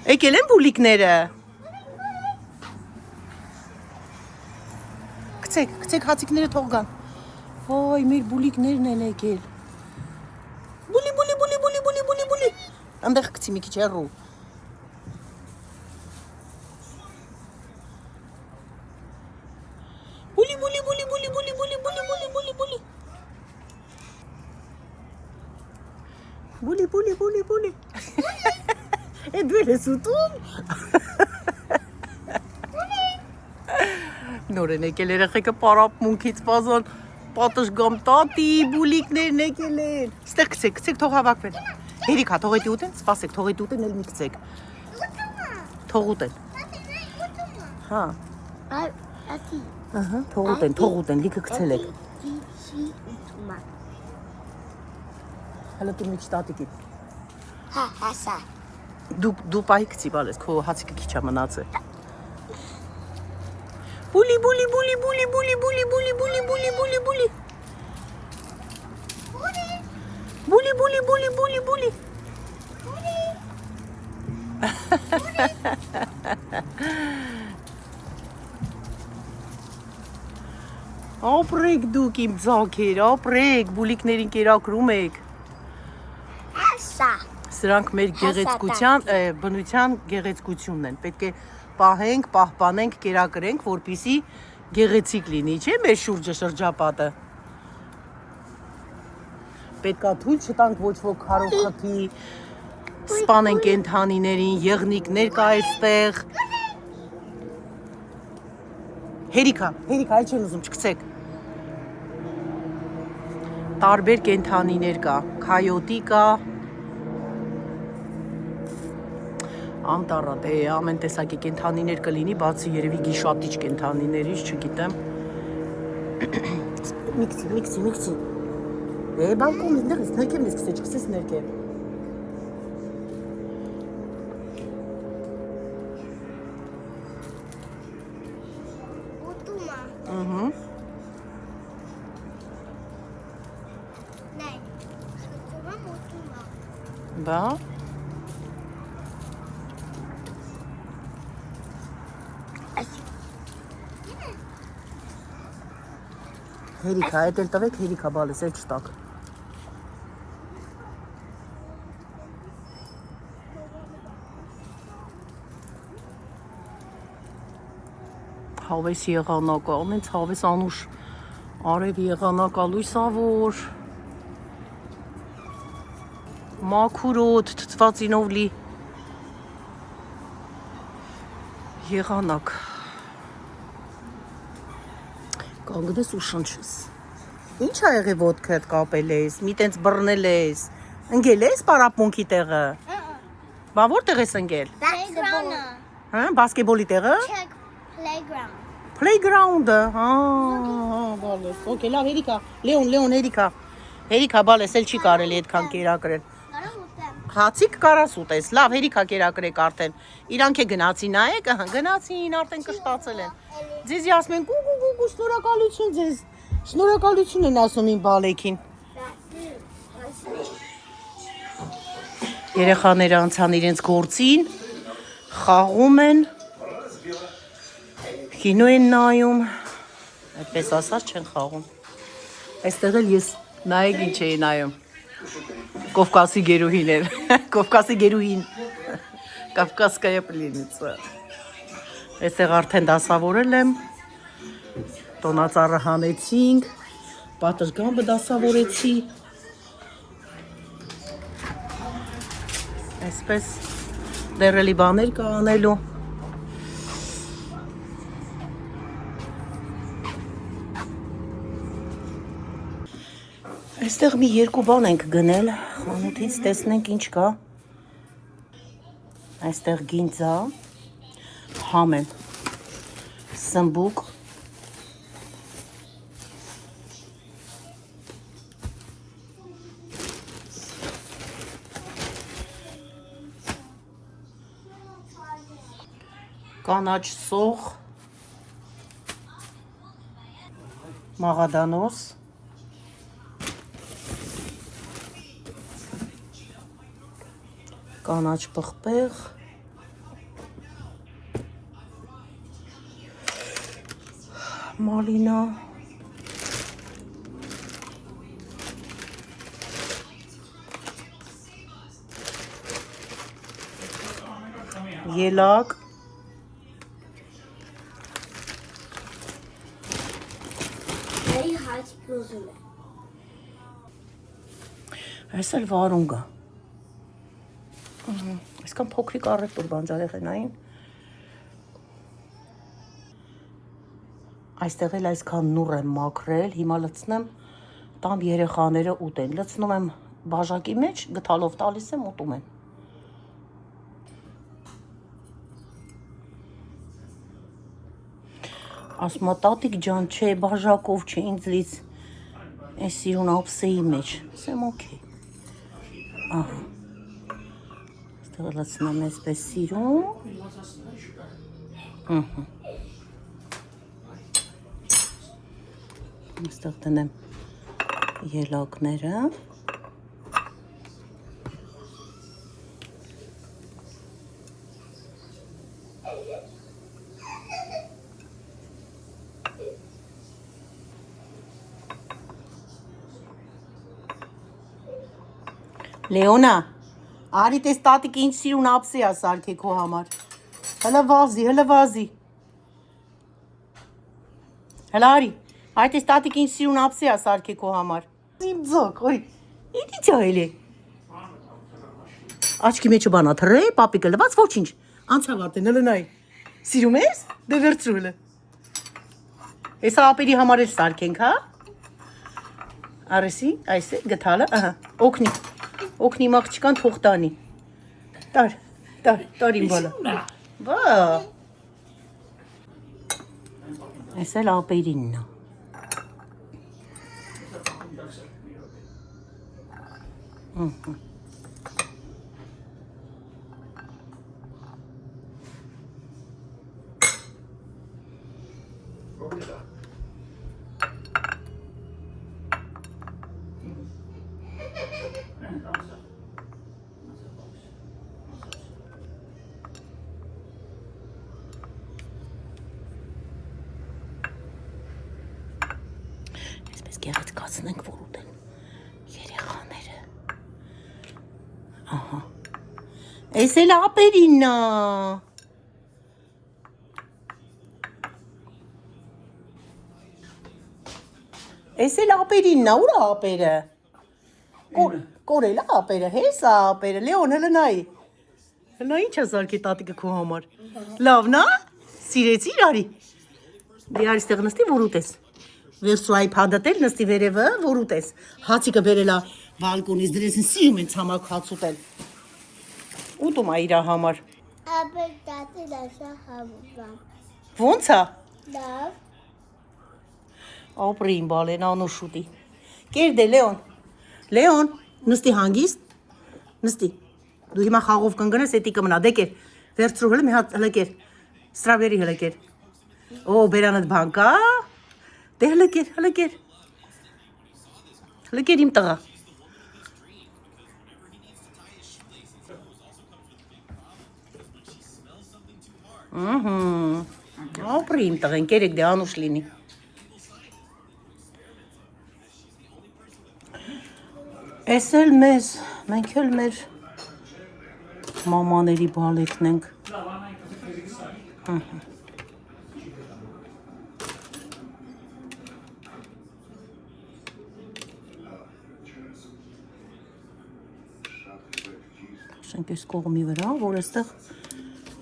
Եկել են բուլիկները։ Գցեք հացիկները թող գան։ Ոյ, մեր բուլիկներն են եկել։ Բուլի։ Այնտեղ գցի մի քիչ հեռու։ Բուլի։ Բուլի։ Է դու ես ուտում։ Նորեն եկել երեխեքը պարապմունքից բազան պատշգամ տատի բուլիկներն եկել են։ Ստեղ գցեք, թող հավաքվեն։ Հերիքա, թող էդի ուտեն, սպասեք, թող էդի ուտեն, էլ մի գցեք։ Թող ուտեն։ Հա։ Ահա, թող ուտեն, լիքը գցել եք։ Հələ դու մի քիչ տատիկի։ Հա, հասա։ Դու պահի գցի բալես, քո հացիկը քիչ է մնացել։ Բուլի։ Ապրեք դուք իմ ձագեր, ապրեք, բուլիկներին կերակրում եք։ Հասա։ Սրանք մեր գեղեցկության, բնության գեղեցկությունն են։ Պետք է պահենք, պահպանենք, կերակրենք, որպեսզի գեղեցիկ լինի, չէ՞ մեր շուրջը շրջապատը։ Պետքա թույլ չտանք ոչ ոք քարով խփի, սպանենք կենդանիներին, եղնիկներ կա այստեղ։ Հերիքա, այլ չեն ուզում, չգցեք։ Տարբեր կենդանիներ կա, քայոտի կա, անտառատ է, ամեն տեսակի կենդանիներ կլինի, բացի երևի գիշատիչ կենդանիներից, չգիտեմ։ Միքսի։ Բալկոն ներքև ներքև չգցես ներքև։ Ուտումա։ Նայ, ուտումա։ Բա։ Հերիքա, այդ էլ տվեք, հերիքա բալես, էլ չտակ։ Հավես եղանակա, ամենց հավես անուշ արև եղանակա, լույսավոր, մաքուրոտ, թթվածինով լի եղանակ։ Կանգնես ու շնչես։ Ինչ ա եղի ոտքդ կապել ես, մի տենց բռնել ես, ընգել ես պարապմունքի տեղը։ Բա որտեղ ես ընգել։ Playground-ը։ Հա, բասկետբոլի տեղը։ Check playground։ Playground-ը, հա, բալես։ Okay, լավ, Հերիքա, Լեոն, Հերիքա, բալես, էլ չի կարելի այդքան կերակրել։ Կարո՞ղ ուտեմ։ Հացիկ կարաս ուտես, լավ, Հերիքա կերակրեք արդեն։ Իրանք է գնացին, նայեք, գնացին, արդեն կշտացել են։ Ձեզի ասում են կու, շնորհակալություն ձեզ։ Շնորհակալություն են ասում իմ բալեքին։ Երեխաները անցան իրենց գործին, խաղում են, կինո են նայում, այդպես ասած չեն խաղում։ Այստեղ էլ ես նայեք ինչ էի նայում։ Կովկասի գերուհիներ, Կովկասի գերուհին, Կովկասկայա պլինիցա։ Այստեղ արդեն դասավորել եմ, տոնածառը հանեցինք, պատշգամբը դասավորեցի, այսպես դեռելի բաներ կա անելու։ Այստեղ մի երկու բան ենք գնել, խանութից տեսնենք ինչ կա։ Այստեղ գինձա, համ եմ, սմբուկ, կանաչ սող, մաղադանոս, կանաչ պղպեղ, Մալինա։ Ելակ։ Very hard usually. Այս էլ վարունգ է։ Այսքան փոքրիկ առևտուր բանջարեղենային։ Այստեղ էլ այսքան նուռ եմ մաքրել, հիմա լցնեմ, տամ երեխաները ուտեն։ Լցնում եմ բաժակի մեջ, գթալով տալիս եմ, ուտում են։ Ասում է տատիկ ջան, չէ, բաժակով չէ, ինձ լից այս սիրուն ափսեի մեջ։ Ասեմ օքեյ։ Ահա։ Այստեղ լցնեմ այսպես սիրուն։ Ահա։ Այստեղ տնեմ ելակները։ Լեոնա, արի տես տատիկ ինչ սիրուն ափսի է սարքե քո համար։ Հլը վազի։ Հլը արի, արի տես տատիկ ինչ սիրուն ափսի է սարքե քո համար։ Իմ ձոկ, ոյ, իդի ճայլ է։ Աչքի մեջը բանա թռե, պապիկը լված, ոչինչ, անցավ արդեն, հլը նայ։ Սիրում ես, դե վերցրու հլը։ Էսա ապերի համար էլ սարքենք, հա։ Արեսի, այս է, գթալը, ահա, օգնի մաղջկան թող տանի։ Տար իմ բալը։ Բա։ Այս էլ ապերինն է։ Այսպես գեղեցկացնենք, որ ուտեն երեխաները։ Ահա։ Այս էլ ապերինն է։ Այս էլ ապերինն է, ուր է ապերը։ Կորել է ապերը, հես է ապերը, Լեոն հլը նայի։ Հլը ինչ է սարքի տատիկը քո համար։ Լավն է, սիրեցիր արի։ Դե արի ստեղ նստի, որ ուտես։ Վերցրու iPad-դ էլ նստի վերևը, որ ուտես։ Հացիկը բերել է բալկոնից, դրես են սիրում են ցամաք հաց ուտել։ Ուտում է իր համար։ Aber tati lasă hamburger. Ոնց է։ Love. Ապրին բալեն անուշուտի։ Կեր դե Լեոն, նստի հանգիստ, նստի։ Դու հիմա խաղով կընկնես, էտի կմնա, դե կեր։ Վերցրու հլը մի հատ հլը կեր։ Ստրավերի հլը կեր։ Օ, բերանդ բան կա։ Դե հլը կեր։ Հլը կեր իմ տղա։ Ապրի իմ տղեն, կերեք դե անուշ լինի։ Էս էլ մեզ, մենք էլ մեր մամաների բալետն ենք։ Շենք այս կողմի վրա, որ այստեղ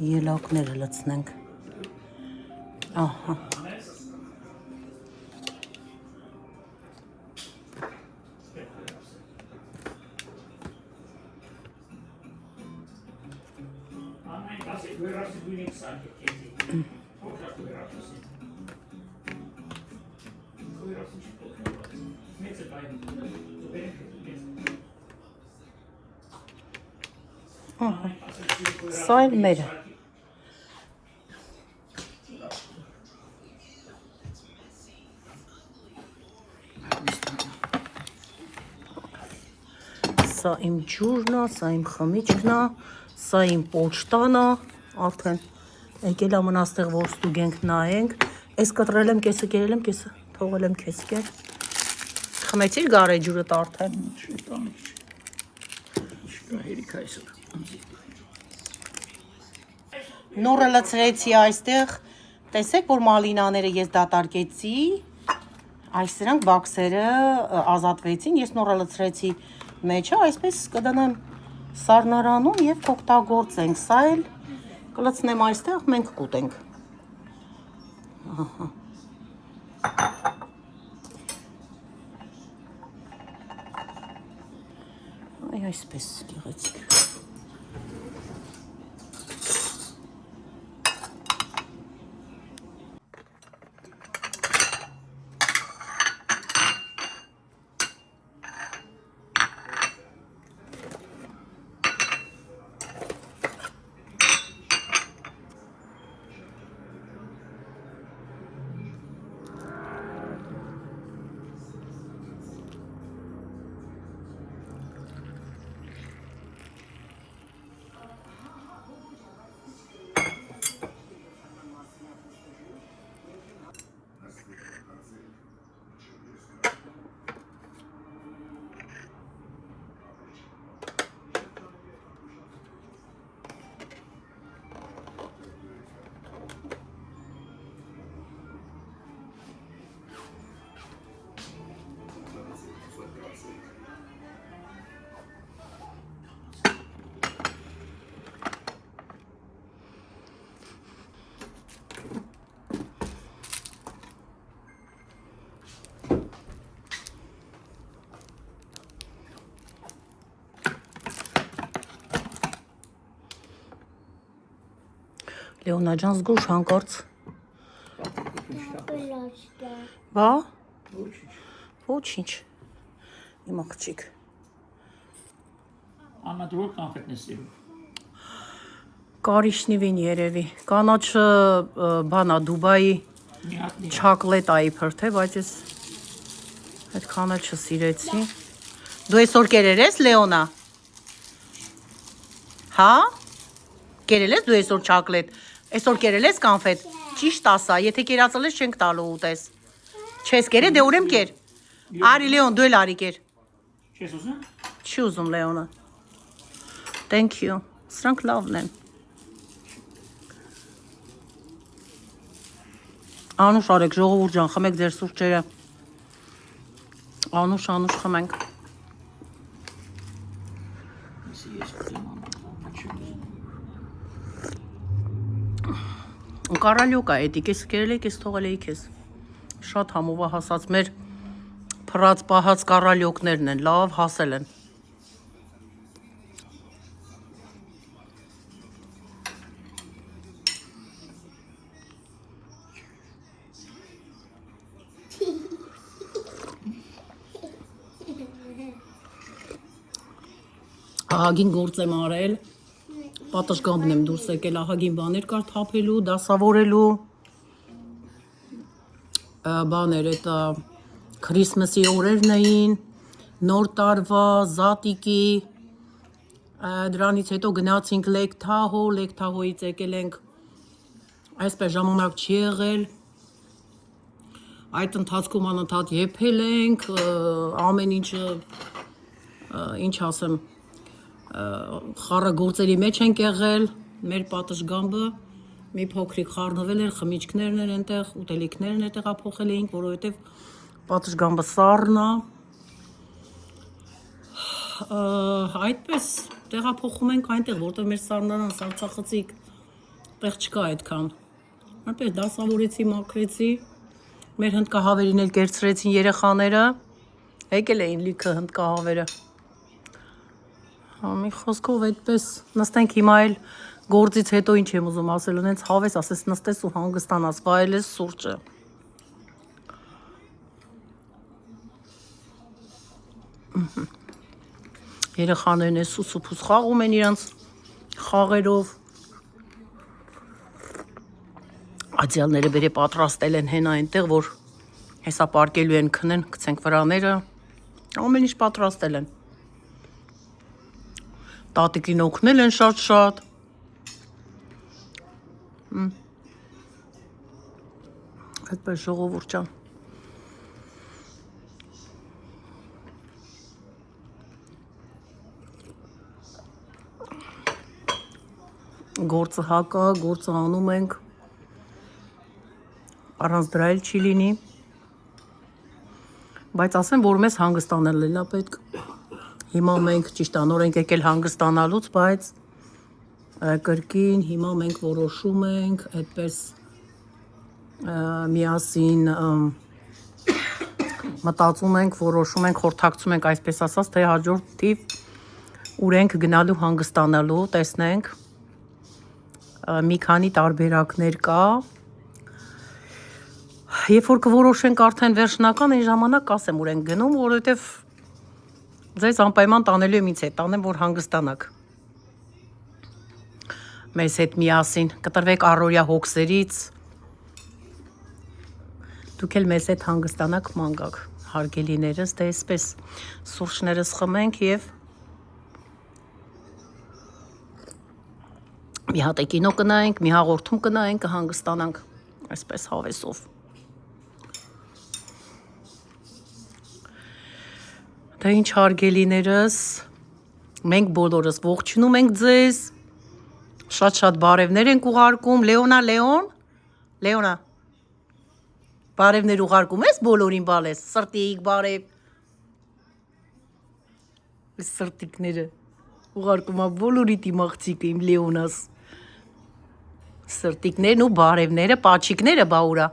ելակները լցնենք։ Ահա։ Սա էլ մերը։ Սա իմ ջուրն է, սա իմ խմիչքն է, սա իմ պոչտան է, արդեն եկել է մնաստեղ որ ստուգենք նայենք, Այս կտրել եմ կեսը, կերել եմ կեսը, թողել եմ քեզ կեր։ Խմեցիր գարեջուրը արդեն։ Նորը լցրեցի այստեղ, տեսեք, որ մալինաները ես դատարկեցի, այս սրանք բաքսերը ազատվեցին, ես նորը լցրեցի մեջը, այսպես կդնեմ սառնարանում և կօգտագործենք, սա էլ կլցնեմ այստեղ, մենք կուտենք։ Այ այսպես գեղեցիկ։ Լեոնա ջան, զգուշ հանկարծ։ Բա? Ոչինչ։ Իմ աղջիկ։ Աննա դու որ կանֆետ ես սիրում։ Կարիշնիվին երևի։ Կանաչը բանա Դուբայի չոկլետ այփր թե, բայց ես այդքան էլ չսիրեցի։ Դու այսօր կերել ես, Լեոնա։ Հա? Կերել ես դու այսօր չոկլետ։ Այսօր կերել ես կանֆետ։ Ճիշտ ասա, եթե կերածել ես չենք տալու ուտես։ Չես կերել, դե ուրեմն կեր։ Արի Լեոն, դու էլ արի կեր։ Չես ուզում։ Չի ուզում Լեոնը։ Thank you։ Սրանք լավն են։ Անուշ արեք, ժողովուրդ ջան, խմեք ձեր սուրճերը։ Անուշ խմենք։ Կարալյոկա էդի, կես կերել եք, կես թողել էի քեզ։ Շատ համովա հասած մեր փռած պահած կարալյոկներն են, լավ հասել են։ Ահագին գործ եմ արել, պատշգամբն եմ դուրս եկել, ահագին բաներ կար թափելու, դասավորելու, բաներ, էտա քրիսմասի օրերն էին, նոր տարվա, զատիկի, դրանից հետո գնացինք Լեյք Թահո, Լեյք Թահոյից եկել ենք, այսպես ժամանակ չի եղել, այդ ընթացքում անընդհատ եփել ենք, ամեն ինչը, ինչ ասեմ, խառը գործերի մեջ ենք եղել, մեր պատշգամբը մի փոքրիկ խառնվել էր, խմիչքներն էր այնտեղ, ուտելիքներն էր տեղափոխել էինք, որովհետև պատշգամբը սառն է, այդպես տեղափոխում ենք այնտեղ, որտեղ մեր սառնարան սարցախցիկ տեղ չկա այդքան, այնպես դասավորեցի, մաքրեցի, մեր հնդկահավերին էլ կերցրեցին երեխաները, եկել էին լիքը հնդկահավերը։ Մի խոսքով այդպես նստենք հիմա էլ գործից հետո ինչ եմ ուզում ասել, ունենց հավես ասես նստես ու հանգստանաս, վայելես սուրճը։ Երեխաներն է սուսուփուս խաղում են իրանց խաղերով։ Աջյալները բերե պատրաստել են հենա այնտեղ, որ հեսա պարկելու են քնեն, գցենք վրաները, ամեն ինչ պատրաստել են։ Տատիկին օգնել են շատ։ Այդպես ժողովուրդ ջան։ Գործը հակա, գործը անում ենք։ Առանց դրա էլ չի լինի։ Բայց ասեմ, որ մեզ հանգստանել էլ է պետք։ Հիմա մենք ճիշտ անոր ենք եկել հանգստանալուց, բայց կրկին հիմա մենք որոշում ենք այդպես միասին մտածում ենք, որոշում ենք, խորհրդակցում ենք, այսպես ասած, թե հաջորդ թիվ ուր ենք գնալու հանգստանալու, տեսնենք։ Մի քանի տարբերակներ կա։ Երբ որ կորոշենք արդեն վերջնական, այն ժամանակ կասեմ ուր ենք գնում, որովհետև ձեզ անպայման տանելու եմ ինձ հետ, տանեմ, որ հանգստանաք։ Մեզ հետ միասին կտրվեք առօրյա հոգսերից։ Դուք էլ մեզ հետ հանգստանաք, ման գաք, հարգելիներս, դե այսպես սուրճներս խմենք եւ մի հատ կինո կնայենք, մի հաղորդում կնայենք, կհանգստանանք, այսպես հավեսով։ Դե ինչ հարգելիներս, մենք բոլորս ողջունում ենք ձեզ, շատ բարևներ ենք ուղարկում, Լեոնա, բարևներ ուղարկում ես բոլորին բալես, սրտիկ բարև, սրտիկները ուղարկում ա բոլորիդ իմ աղջիկը, իմ Լեոնաս, սրտիկներն ու բարևները, պաչիկները բա ուրա,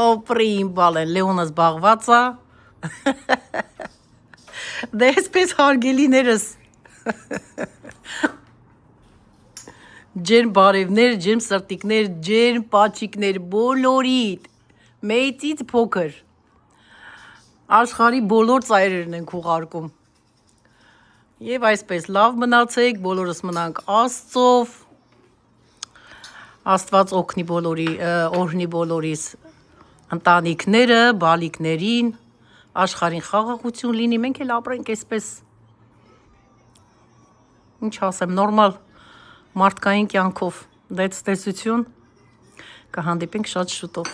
օպրի իմ բալեն, Լեոնաս բաղված ա, դե այսպես հարգելիներս, ջերմ բարևներ, ջերմ սրտիկներ, ջերմ պաչիկներ, բոլորիդ, մեծից փոքր, աշխարհի բոլոր ծայրերն ենք ուղարկում, և այսպես լավ մնացեք, բոլորս մնանք Աստծով, Աստված օրհնի բոլորիս ընտանիքները, բալիկներին, աշխարհին խաղաղություն լինի, մենք էլ ապրենք այսպես, ինչ ասեմ, նորմալ մարդկային կյանքով, դե ցտեսություն, կհանդիպենք շատ շուտով։